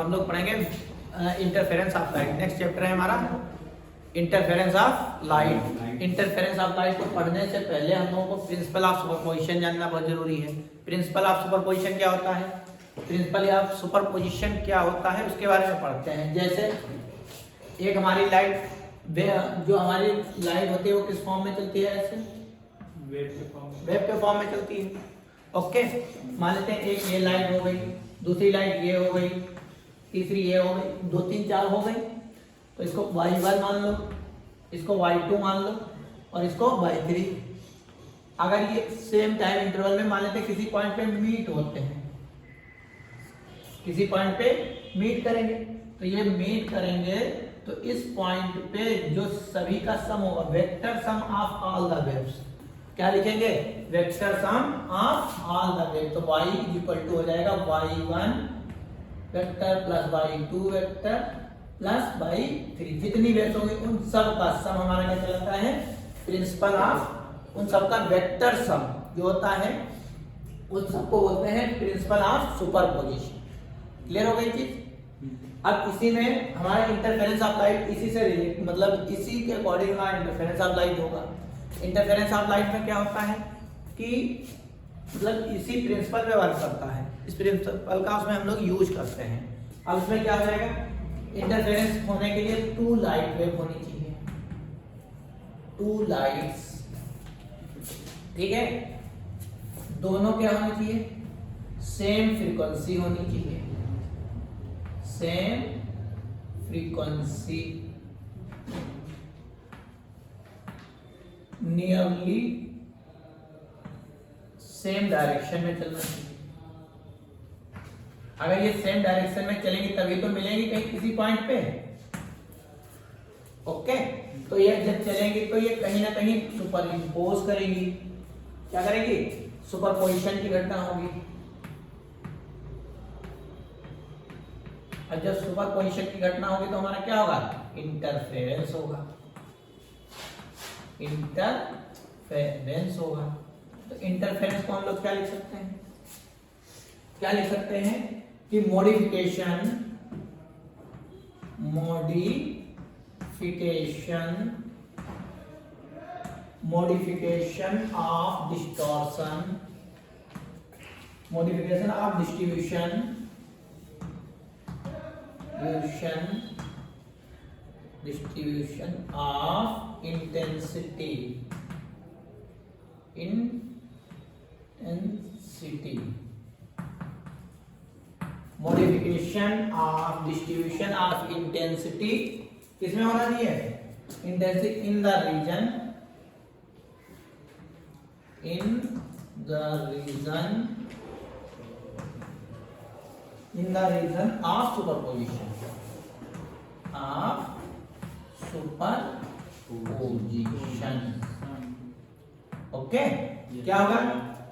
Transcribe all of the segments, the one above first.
हम लोग पढ़ेंगे interference of light. Next chapter है हमारा interference of light. Interference of light को पढ़ने से पहले हम लोगों को प्रिंसिपल ऑफ सुपरपोजिशन जानना बहुत जरूरी है। प्रिंसिपल ऑफ सुपरपोजिशन क्या होता है, प्रिंसिपल ऑफ सुपरपोजिशन क्या होता है उसके बारे में पढ़ते हैं। जैसे एक हमारी लाइट, जो हमारी लाइट होती है वो किस फॉर्म में चलती है, ऐसे वेव के फॉर्म में चलती है। ओके, मान लेते हैं एक ये लाइट हो गई, दूसरी लाइट ये हो गई, तीसरी ये हो गई, 2 3 4 हो गई। तो इसको y1 मान लो, इसको y2 मान लो और इसको y3। अगर ये सेम टाइम इंटरवल में मान लेते हैं किसी पॉइंट पे मीट होते हैं, किसी पॉइंट पे मीट करेंगे, तो ये मीट करेंगे तो इस पॉइंट पे जो सभी का सम होगा, vector sum of all the waves, क्या लिखेंगे, vector sum of all the wave. तो y इक्वल टू हो जाएगा y1 vector plus y2 vector plus y3। जितनी वेव्स होंगी उन सब का सम हमारा क्या कहलाता है, प्रिंसिपल ऑफ उन सब का वेक्टर सम जो होता है उस सबको बोलते हैं प्रिंसिपल ऑफ सुपरपोजिशन। क्लियर हो गई चीज। अब इसी में हमारा इंटरफेरेंस ऑफ लाइट इसी से रिलेटेड, मतलब इसी के अकॉर्डिंग हमारा इंटरफेरेंस ऑफ लाइट होगा। इंटरफेरेंस ऑफ लाइट में क्या होता है कि मतलब इसी प्रिंसिपल पे वर्क करता है, इस प्रिंसिपल का उसमें हम लोग यूज करते हैं। अब इसमें क्या हो जाएगा, इंटरफेरेंस होने के लिए 2 लाइट वेव होनी चाहिए, 2 लाइट्स, ठीक है। दोनों क्या होनी चाहिए, सेम फ्रीक्वेंसी होनी चाहिए, same frequency, nearly same direction में चलना चाहिए। अगर ये सेम डायरेक्शन में चलेंगी तभी तो मिलेंगी कहीं किसी पॉइंट पे। ओके, तो ये जब चलेंगी तो ये कहीं ना कहीं सुपर इम्पोज करेंगी, क्या करेंगी, सुपरपोजिशन की घटना होगी। और जब सुपरपोजिशन की घटना होगी तो हमारा क्या होगा, इंटरफेरेंस होगा, इंटरफेरेंस होगा। तो इंटरफेरेंस को हम लोग क्या लिख सकते हैं, क्या लिख सकते हैं कि modification of distortion, modification of distribution of intensity, modification of distribution of intensity किसमें होना चाहिए, intensity in the region of superposition, okay. क्या होगा,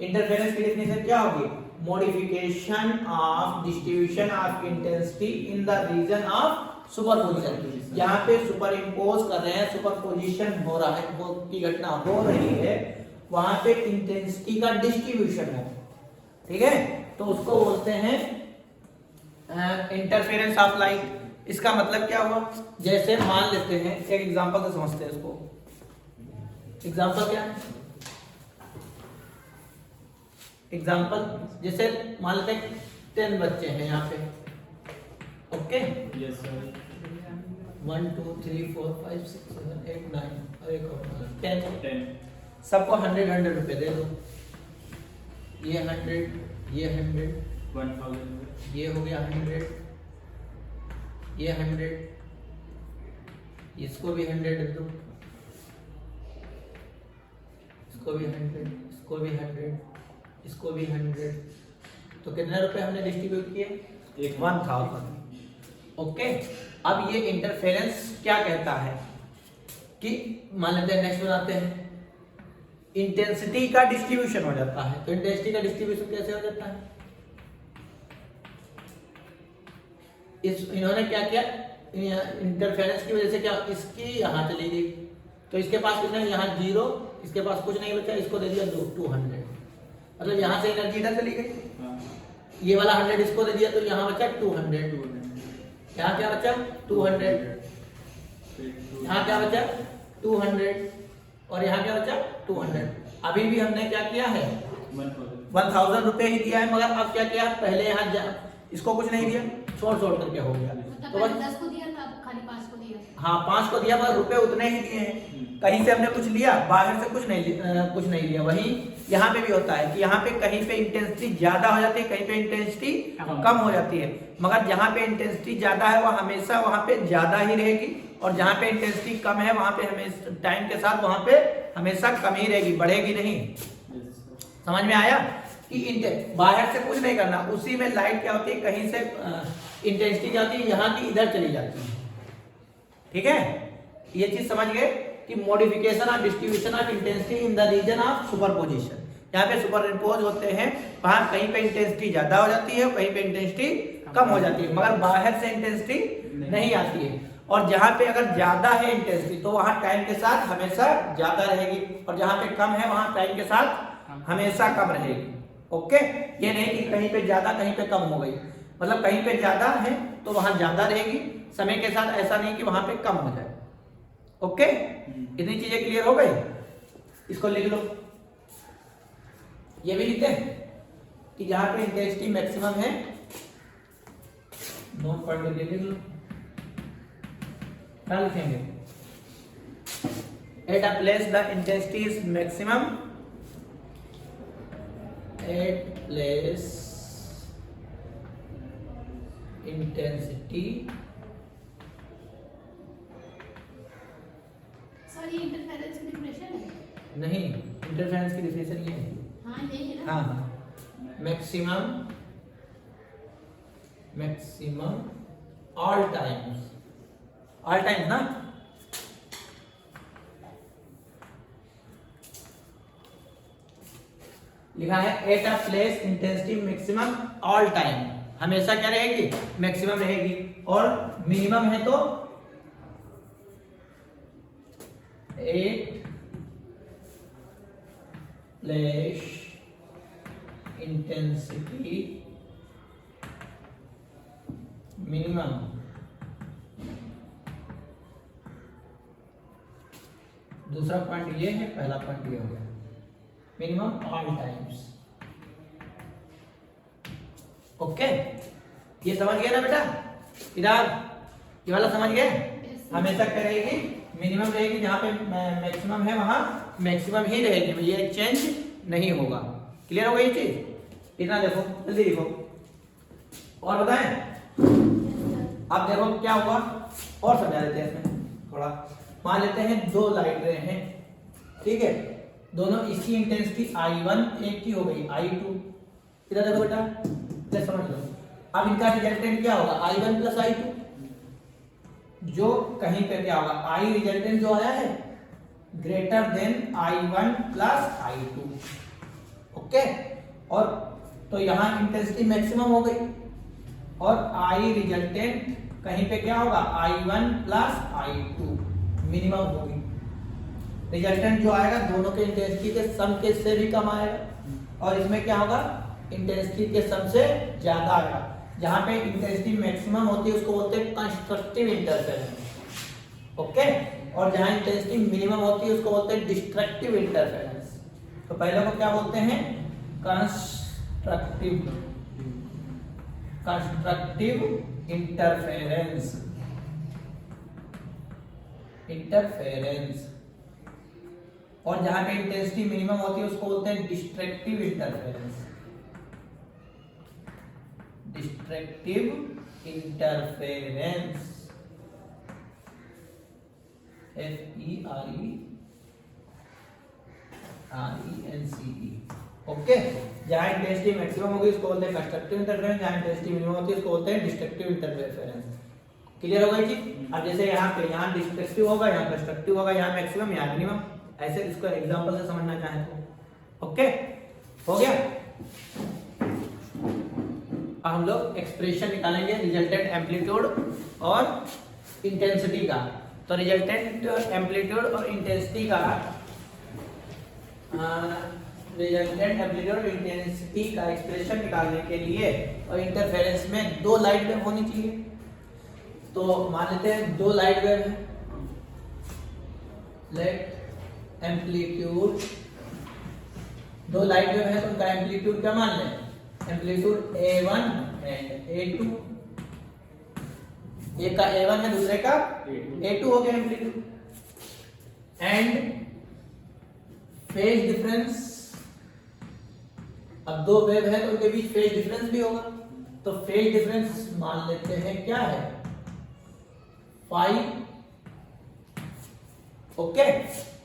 इंटरफेरेंस की डेफिनेशन क्या होगी, modification of distribution of intensity in the region of superposition. यहाँ पे सुपर इम्पोज कर रहे हैं, सुपरपोजिशन हो रहा है, वो की घटना हो रही है, वहां पे इंटेंसिटी का डिस्ट्रीब्यूशन हो, ठीक है, तो उसको बोलते हैं इंटरफेरेंस ऑफ लाइट। इसका मतलब क्या हुआ, जैसे मान लेते हैं एक एग्जांपल से समझते हैं इसको। एग्जांपल क्या है, एग्जांपल जैसे मान लेते हैं 10 बच्चे हैं यहाँ पे, ओके, यस सर, 1 2 3 4 5 6 7 8 9 और एक और 10। 10 सबको 100 रुपए दे दो, ये 100, ये 100, 1000, ये हो गया 100, ये 100, इसको भी 100 दे दो, इसको भी 100, इसको भी 100, इसको भी 100। तो कितने रुपए हमने डिस्ट्रीब्यूट किए, 1000। ओके, अब ये इंटरफेरेंस क्या कहता है कि मान लेते हैं, नेक्स्ट बनाते हैं, इंटेंसिटी का डिस्ट्रीब्यूशन हो जाता है। तो इंटेंसिटी का डिस्ट्रीब्यूशन कैसे हो जाता है, इन्होंने क्या किया, इंटरफेरेंस की वजह से क्या, इसकी यहाँ चली गई, तो इसके पास कितना, यहाँ 0, इसके पास कुछ नहीं बचा, इसको दे दिया 200, मतलब यहाँ से एनर्जी इधर चली गई, ये वाला 100 इसको दे दिया तो यहाँ बचा 200। यहाँ क्या बचा 200, यहाँ क्या बचा 200 और यहाँ क्या बचा 200। अभी भी हमने क्या किया है 1000 रुपए ही दिया है, मगर अब क्या किया पहले यहाँ इसको कुछ नहीं दिया, छोड़ करके हो गया। तो बस 10 को दिया था, खाली 5 को दिया। हाँ 5 को दिया, मगर रुपए उतने ही दिए हैं। कहीं से हमने कुछ लिया, बाहर से कुछ नहीं लिया। वही यहाँ पे भी होता है कि यहाँ पे कहीं पे इंटेंसिटी ज्यादा हो जाती है, कहीं पे इंटेंसिटी कम हो जाती है, मगर जहाँ पे इंटेंसिटी ज्यादा है वह हमेशा वहाँ पे ज्यादा ही रहेगी, और जहाँ पे इंटेंसिटी कम है वहाँ पे हमेशा टाइम के साथ वहाँ पे हमेशा कम ही रहेगी, बढ़ेगी नहीं। समझ में आया कि बाहर से कुछ नहीं करना, उसी में लाइट क्या होती है, कहीं से इंटेंसिटी क्या होती है यहाँ की इधर चली जाती है। ठीक है, ये चीज समझ गए कि modification of distribution of intensity in the region of superposition. यहाँ पे सुपरइम्पोज होते हैं, वहां कहीं पे इंटेंसिटी ज्यादा हो जाती है, कहीं पे इंटेंसिटी कम हो जाती है, मगर बाहर से इंटेंसिटी नहीं आती है। और जहाँ पे अगर ज्यादा है इंटेंसिटी तो वहां टाइम के साथ हमेशा ज्यादा रहेगी, और जहाँ पे कम है वहां टाइम के साथ हमेशा कम रहेगी। ओके, ये नहीं कि कहीं पे ज्यादा कहीं पे कम हो गई, मतलब कहीं पे ज्यादा है तो वहां ज्यादा रहेगी, समय के साथ ऐसा नहीं कि वहां पे कम हो जाए। ओके, इतनी चीजें क्लियर हो गई, इसको लिख लो। ये भी लिखते हैं कि जहां पे इंटेंसिटी मैक्सिमम है, नोट पढ़ के लिख लो। क्या लिखेंगे? At a place the intensity is maximum, at place intensity. Sir ये इंटरफेरेंस की डिफिनेशन है? नहीं, इंटरफेरेंस की डिफिनेशन ये है। हाँ यही है ना। हाँ, मैक्सिमम ऑल टाइम्स ना। लिखा है eight a place intensity maximum all time, हमेशा क्या रहेगी मैक्सिमम रहेगी, और मिनिमम है तो एट प्लेस इंटेंसिटी मिनिमम दूसरा पॉइंट ये है, पहला पॉइंट ये हो गया मिनिमम ऑल टाइम्स। ओके, ये समझ गए ना बेटा? इधर ये वाला समझ गए? हमेशा क्या रहेगी मिनिमम रहेगी, जहां पे मैक्सिमम है वहां मैक्सिमम ही रहेगी, ये चेंज नहीं होगा। क्लियर हो गई ये चीज? इतना देखो, जल्दी लिखो और बताएं। अब देखो क्या हुआ और समझा देते हैं इसमें थोड़ा। मान लेते हैं दो लाइट रे हैं, ठीक है, दोनों इसकी इंटेंसिटी I1 एक की हो गई I2। इधर देखो बेटा, इधर समझ लो। अब इनका रिजल्टेंट क्या होगा I1 प्लस I2, जो कहीं पे क्या होगा I रिजल्टेंट जो आया है greater than I1 plus I2। Okay, और तो यहाँ इंटेंसिटी मैक्सिमम हो गई, और I रिजल्टेंट कहीं पे क्या होगा I1 प्लस I2 मिनिमम होगी। रिजल्टेंट जो आएगा दोनों के इंटेंसिटी के सम के से भी कम आएगा, और इसमें क्या होगा इंटेंसिटी के सम से ज्यादा आएगा। जहां पे इंटेंसिटी मैक्सिमम होती है उसको बोलते हैं कंस्ट्रक्टिव इंटरफेरेंस। ओके, और जहां इंटेंसिटी मिनिमम होती है उसको बोलते हैं डिस्ट्रक्टिव इंटरफेरेंस। तो पहले को क्या बोलते हैं कंस्ट्रक्टिव इंटरफेरेंस, और जहां पे इंटेंसिटी मिनिमम होती है उसको बोलते हैं डिस्ट्रक्टिव इंटरफेरेंस। FERENCE। ओके, जहां इंटेंसिटी मैक्सिमम होगी उसको बोलते हैं कंस्ट्रक्टिव इंटरफेरेंस, जहां इंटेंसिटी मिनिमम होती है उसको बोलते हैं डिस्ट्रक्टिव इंटरफेरेंस। क्लियर होगा जी? अब जैसे यहाँ पे यहाँ डिस्ट्रक्टिव होगा, यहाँ कंस्ट्रक्टिव होगा, यहाँ मैक्सिमम यहाँ मिनिमम, ऐसे इसको एग्जांपल से समझना चाहें तो। ओके, हो गया। अब हम लोग एक्सप्रेशन निकालेंगे रिजल्टेंट एम्पलीट्यूड और इंटेंसिटी का। तो रिजल्टेंट एम्पलीट्यूड और इंटेंसिटी का रिजल्टेंट एम्पलीट्यूड और इंटेंसिटी का एक्सप्रेशन निकालने के लिए और इंटरफेरेंस में दो लाइट वेव होनी चाहिए। तो मान लेते हैं दो लाइट वेव है, लेट एम्पलीट्यूड, दो लाइट वेव है तो उनका एम्पलीट्यूड क्या मान लें, एम्पलीट्यूड A1 एंड A2, एक का A1 है दूसरे का A2 हो गया एम्पलीट्यूड, एंड फेज डिफरेंस, अब दो वेव है तो उनके बीच फेज डिफरेंस भी होगा, तो फेज डिफरेंस मान लेते हैं क्या है 5, ओके।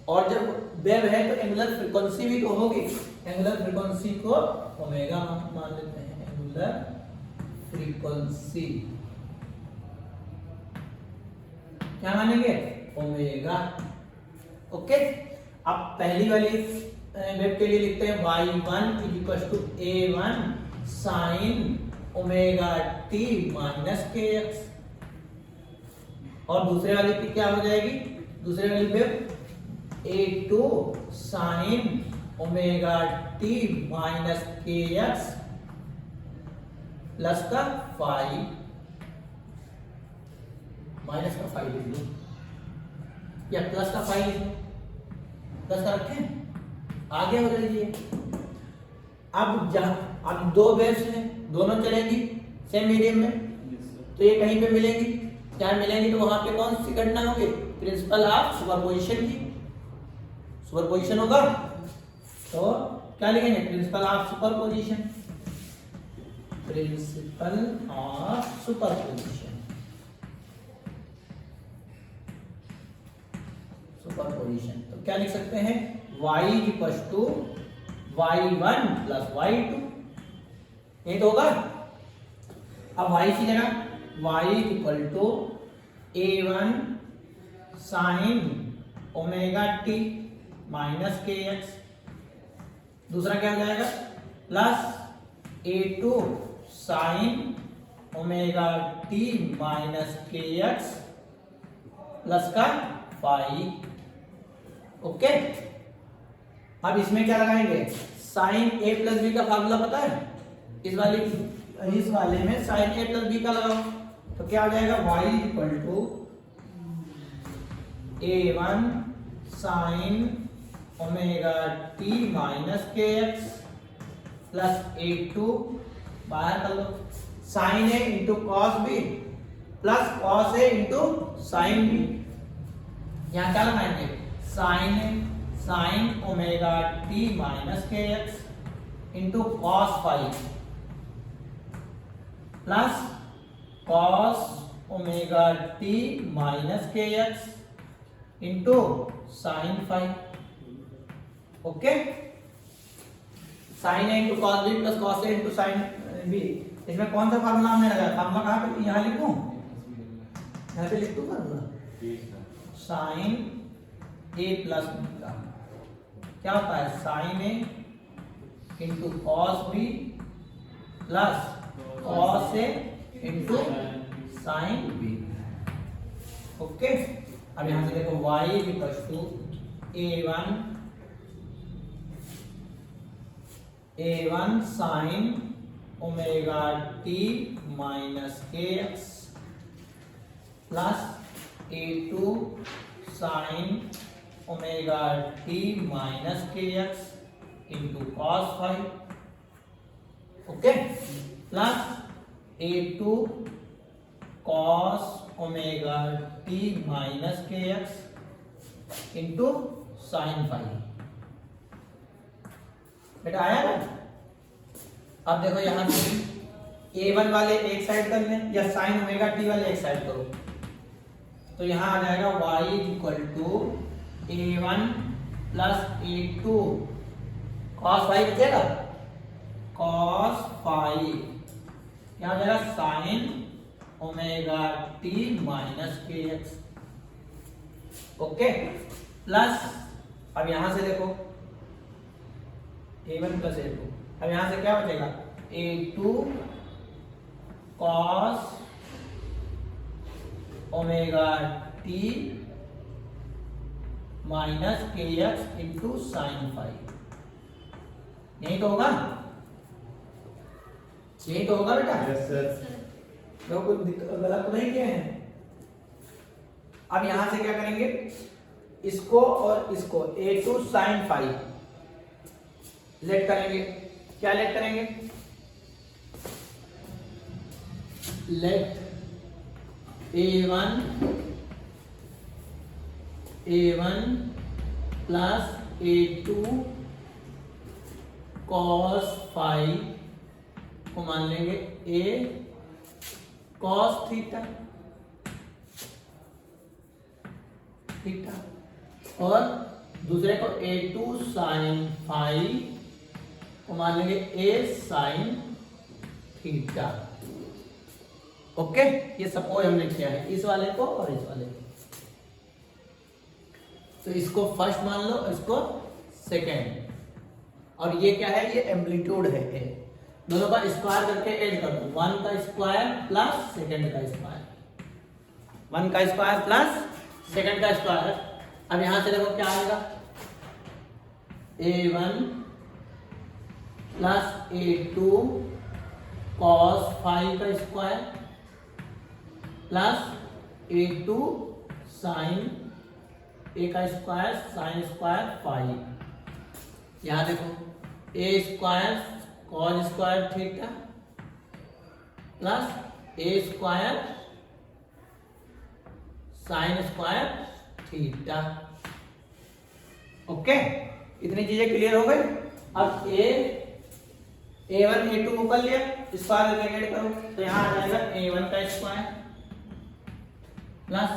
और जब वेव है तो एंगुलर फ्रीक्वेंसी भी तो होगी, एंगुलर फ्रीक्वेंसी को ओमेगा मान लेते हैं, एंगुलर फ्रीक्वेंसी क्या मानेंगे ओमेगा, ओके। अब पहली वाली वेव के लिए लिखते हैं y1 = A1 sin omega t minus kx, और दूसरे वाली की क्या हो जाएगी, दूसरे वाली wave A2 sin omega t minus kx plus का 5, माइनस का 5 लिख लो या प्लस का 5 लिख लो, प्लस का रखें आगे हो जाएगी। अब दो वेव्स हैं, दोनों चलेंगी सेम मीडियम में, तो ये कहीं पे मिलेंगी, क्या मिलेंगी तो वहां पे कौन सी घटना होगी, प्रिंसिपल ऑफ सुपरपोजिशन की, सुपरपोजिशन होगा, तो क्या लिखेंगे principle of superposition, principle of superposition, superposition तो क्या लिख सकते हैं y = y1 + y2, यही तो होगा। अब y की जगह y = A1 sin omega t minus kx, दूसरा क्या हो जाएगा plus A2 sin omega t minus kx plus का 5, ओके। अब इसमें क्या लगाएंगे sin a + b का फार्मूला पता है, इस वाले में sin a + b का लगाओ तो क्या हो जाएगा y = A1 sin omega t minus kx plus A2 बाहर कर लो sin a × cos b plus cos a × sin b, यहाँ क्या लगाएंगे sin omega t minus kx into cos 5 plus cos omega t minus kx into sin 5, okay. sin a into cos b plus cos a into sin b, इसमें कौन सा formula हमने लगाया, formula कहाँ पे, यहाँ लिखूं, यहाँ पे लिख दूं formula, sin a plus b का क्या होता है sin a into cos b plus cos a into sin b, okay. अब यहां से देखो y = A1 sin omega t minus kx plus A2 sin omega t minus kx into cos 5, okay, plus A2 cos omega t minus kx into sin 5, बेटा आया ना। अब देखो यहां से A1 वाले एक साइड कर लें या sin ओमेगा t वाले एक साइड करो, तो यहां आ जाएगा y = A1 plus A2 cos 5 बचेगा, cos 5 क्या हो जाएगा sin omega t minus kx, okay, plus अब यहां से देखो A1 प्लस A2, अब यहां से क्या बचेगा A2 cos omega t minus kx into sin 5, यही तो होगा, यही तो होगा बेटा। Yes sir. लोग गलत तो नहीं किए हैं, अब यहां से क्या करेंगे, इसको और इसको a2 sin phi लेट करेंगे। क्या लेट करेंगे, late a1 plus a2 cos phi को मान लेंगे a cos थीटा और दूसरे को a2 sin phi को मान लेंगे a sin थीटा। ओके, ये सपोज हमने किया है इस वाले को और इस वाले को। तो इसको फर्स्ट मान लो, इसको सेकेंड, और ये क्या है, ये एम्पलीट्यूड है ए। दोनों का स्क्वायर करके ऐड कर दो, 1 का स्क्वायर प्लस सेकेंड का स्क्वायर, 1 का स्क्वायर प्लस सेकेंड का स्क्वायर। अब यहां से देखो क्या आएगा, a1 plus a2 cos phi का square plus a2 sin a का स्क्वायर sin स्क्वायर phi। यहां देखो a square cos square theta plus a square sin square theta. Okay, इतनी चीजें क्लियर हो गई। अब a1 a2 को कर लिया, स्क्वायर करके ऐड करो तो यहां आ जाएगा a1 का स्क्वायर प्लस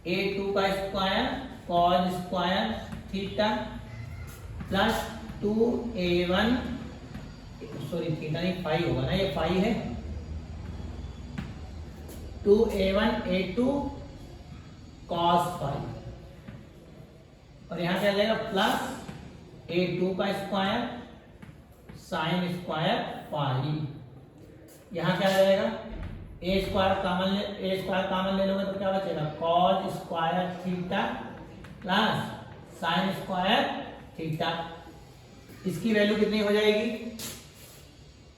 a2 का square cos square theta plus 2a1, sorry theta नहीं फाई होगा ना, ये फाई है, 2a1 a2 cos phi और यहां क्या जाएगा प्लस a2 का स्क्वायर sin स्क्वायर phi। यहां क्या आ जाएगा, a स्क्वायर कॉमन ले लोगे तो क्या बचेगा, cos square theta plus sin square theta. इसकी वैल्यू कितनी हो जाएगी,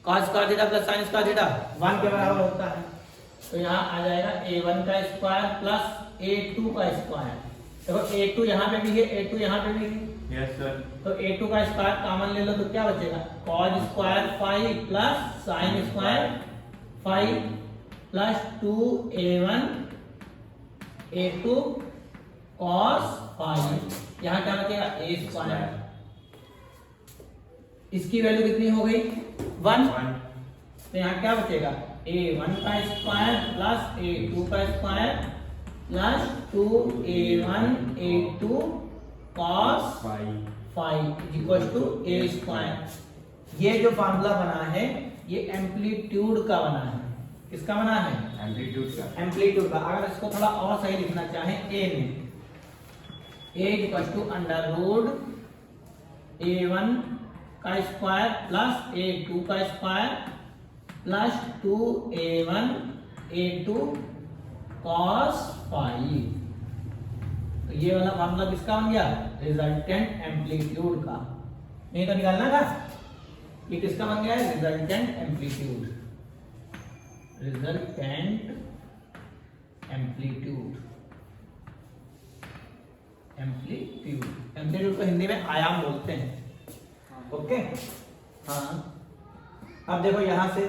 cos square theta plus sin square theta 1 के बराबर होता है। तो यहाँ आ जाएगा a1 का स्क्वायर प्लस a2 का स्क्वायर। देखो a2 यहाँ पे भी है, a2 यहाँ पे भी है, यस सर। तो a2 का स्क्वायर कॉमन ले लो तो क्या बचेगा, cos square phi plus sin square phi plus 2a1 a2 cos phi। यहाँ क्या बचेगा, a स्क्वायर। इसकी वैल्यू कितनी हो गई, 1। तो यहाँ क्या बचेगा, a1 का स्क्वायर प्लस a2 का square plus 2a1 a2 cos phi equal to a square. ये जो फार्मूला बना है ये एम्पलीट्यूड का बना है। किसका बना है, एम्पलीट्यूड का। एम्पलीट्यूड का। अगर इसको थोड़ा और सही लिखना चाहें a में, a equal to under root a1 का स्क्वायर प्लस a2 का square plus 2a1 a2 cos phi। तो ये वाला फार्मूला किसका बन गया, रिजल्टेंट एम्पलीट्यूड का। नहीं तो निकालना था, ये किसका बन गया है, resultant amplitude, resultant amplitude, amplitude को हिंदी में आयाम बोलते हैं। ओके, हाँ। अब देखो यहां से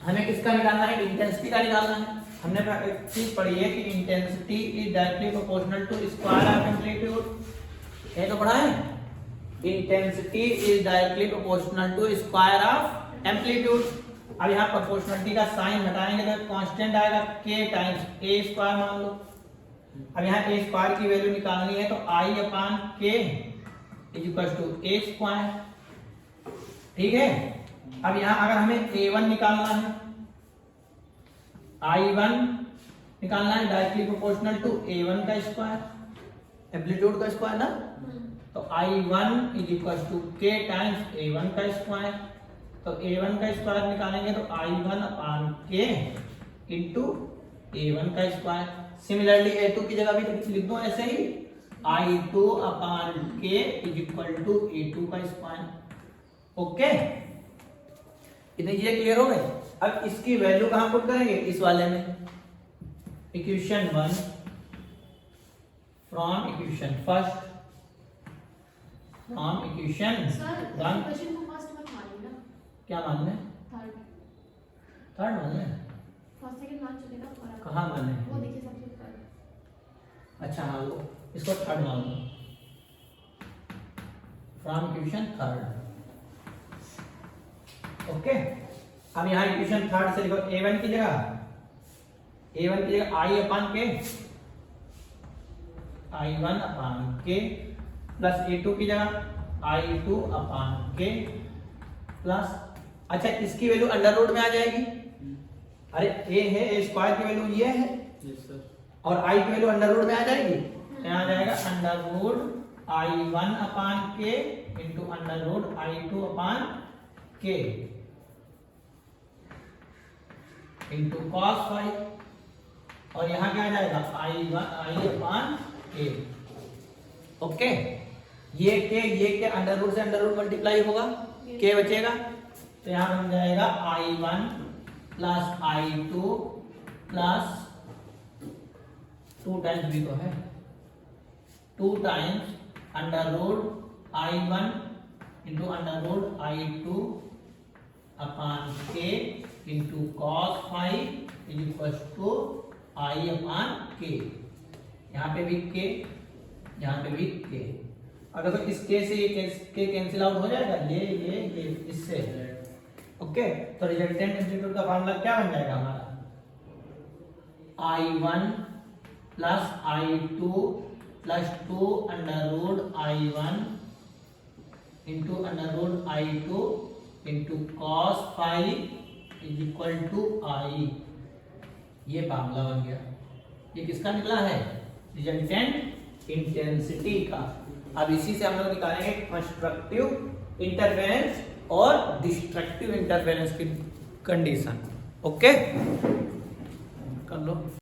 हमें किसका निकालना है, इंटेंसिटी का निकालना है। हमने एक चीज पढ़ी है कि intensity is directly proportional to square of amplitude. ये तो पढ़ा है, intensity is directly proportional to square of amplitude. अब यहाँ प्रोपोर्शनलिटी का साइन हटाएंगे तो कांस्टेंट आएगा k टाइम्स a स्क्वायर मान लो। अब यहाँ a स्क्वायर की वैल्यू निकालनी है तो i upon k is equal to a square. ठीक है, अब यहाँ अगर हमें a1 निकालना है, i1 निकालना है डायरेक्टली प्रोपोर्शनल टू a1 का स्क्वायर, एम्पलीट्यूड का स्क्वायर ना, तो i1 is equal to k times a1 का स्क्वायर। तो a1 का स्क्वायर निकालेंगे तो i1 अपान k इंटू a1 का स्क्वायर। सिमिलरली a2 की जगह भी लिख दो ऐसे ही, i2 upon k is equal to a2 का स्क्वायर। ओके, इतनी चीजें क्लियर हो गई। अब इसकी वैल्यू कहां पुट करेंगे, इस वाले में, equation 1 from equation first, from equation sir one. Question को फर्स्ट मत मानिए ना, क्या मान लें? थर्ड थर्ड मान लें? फर्स्ट सेकंड मान चुके ना और अब- कहाँ मान लें? वो देखिए सबसे ऊपर। अच्छा हाँ, वो इसको थर्ड मान लो, फ्रॉम इक्वेशन थर्ड। ओके, अब यहाँ इक्वेशन थर्ड से लिखो a1 की जगह i अपान के, i1 अपान के प्लस a2 की जगह i2 अपान के प्लस, अच्छा इसकी वैल्यू अंडर रूट में आ जाएगी। अरे a है, a स्क्वायर की वैल्यू ये है यस सर। और i की वैल्यू अंडर रूट में आ जाएगी, तो यहाँ आ जाएगा अंडर रूट i1 अपान K into under root i2 upon K into cos phi, और यहाँ क्या आ जाएगा i अपान के। ओके, ये के अंडर रूट से अंडर रूट मल्टीप्लाई होगा, के बचेगा, तो यहाँ बन जाएगा i1 plus i2 plus 2 times भी तो है, 2 times under root i1 into under root i2 upon K into cos phi is equal to i upon K. यहाँ पे भी के, यहाँ पे भी के। अब देखो इस के से ये के कैंसिल आउट हो जाएगा, ये इससे। ओके, तो रिजल्टेंट एम्पलीट्यूड का फार्मूला क्या बन जाएगा हमारा? i1 plus i2 plus 2 under root i1 into under root i2 into cos phi is equal to i। ये फार्मूला बन गया। ये किसका निकला है? रिजल्टेंट इंटेंसिटी का। अब इसी से हम लोग निकालेंगे कंस्ट्रक्टिव इंटरफेरेंस और डिस्ट्रक्टिव इंटरफेरेंस की कंडीशन। ओके, कर लो।